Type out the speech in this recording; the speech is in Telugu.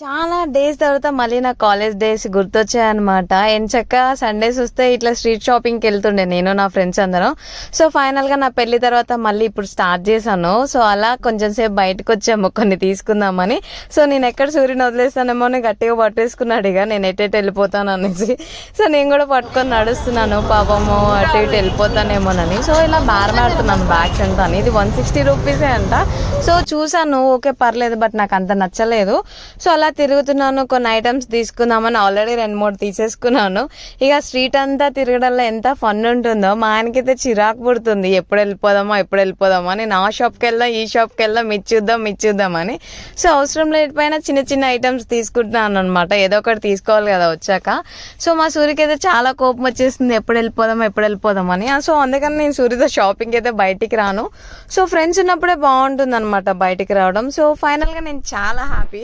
చాలా డేస్ తర్వాత మళ్ళీ నా కాలేజ్ డేస్ గుర్తొచ్చాయన్నమాట. ఎంచక్కా సండేస్ వస్తే ఇట్లా స్ట్రీట్ షాపింగ్కి వెళ్తుండే నేను నా ఫ్రెండ్స్ అందరం. సో ఫైనల్గా నా పెళ్లి తర్వాత మళ్ళీ ఇప్పుడు స్టార్ట్ చేశాను. సో అలా కొంచెం సేపు బయటకు వచ్చాము కొన్ని తీసుకుందామని. సో నేను ఎక్కడ సూర్యుని వదిలేస్తానేమో అని గట్టిగా పట్టేసుకున్నాడు, ఇక నేను ఎటు వెళ్ళిపోతాను అనేసి. సో నేను కూడా పట్టుకొని నడుస్తున్నాను, పాపము అటు ఇటు వెళ్ళిపోతానేమోనని. సో ఇలా బేరమాడుతున్నాను బ్యాగ్స్ ఎంత అని. ఇది 160 రూపీసే అంట. సో చూసాను, ఓకే పర్లేదు, బట్ నాకు అంత నచ్చలేదు. సో అలా తిరుగుతున్నాను, కొన్ని ఐటమ్స్ తీసుకుందామని ఆల్రెడీ 2-3 తీసేసుకున్నాను. ఇక స్ట్రీట్ అంతా తిరగడంలో ఎంత ఫన్ ఉంటుందో. మా ఆయనకైతే చిరాకు పుడుతుంది, ఎప్పుడు వెళ్ళిపోదామా నేను ఆ షాప్కి వెళ్దాం ఈ షాప్కి వెళ్దాం ఇచ్చిద్దామని. సో అవసరం లేకపోయినా చిన్న చిన్న ఐటమ్స్ తీసుకుంటున్నాను అనమాట, ఏదో ఒకటి తీసుకోవాలి కదా వచ్చాక. సో మా సూర్యకి అయితే చాలా కోపం వచ్చేస్తుంది, ఎప్పుడు వెళ్ళిపోదామని. సో అందుకని నేను సూర్యతో షాపింగ్ అయితే బయటికి రాను. సో ఫ్రెండ్స్ ఉన్నప్పుడే బాగుంటుంది అనమాట బయటికి రావడం. సో ఫైనల్గా నేను చాలా హ్యాపీ.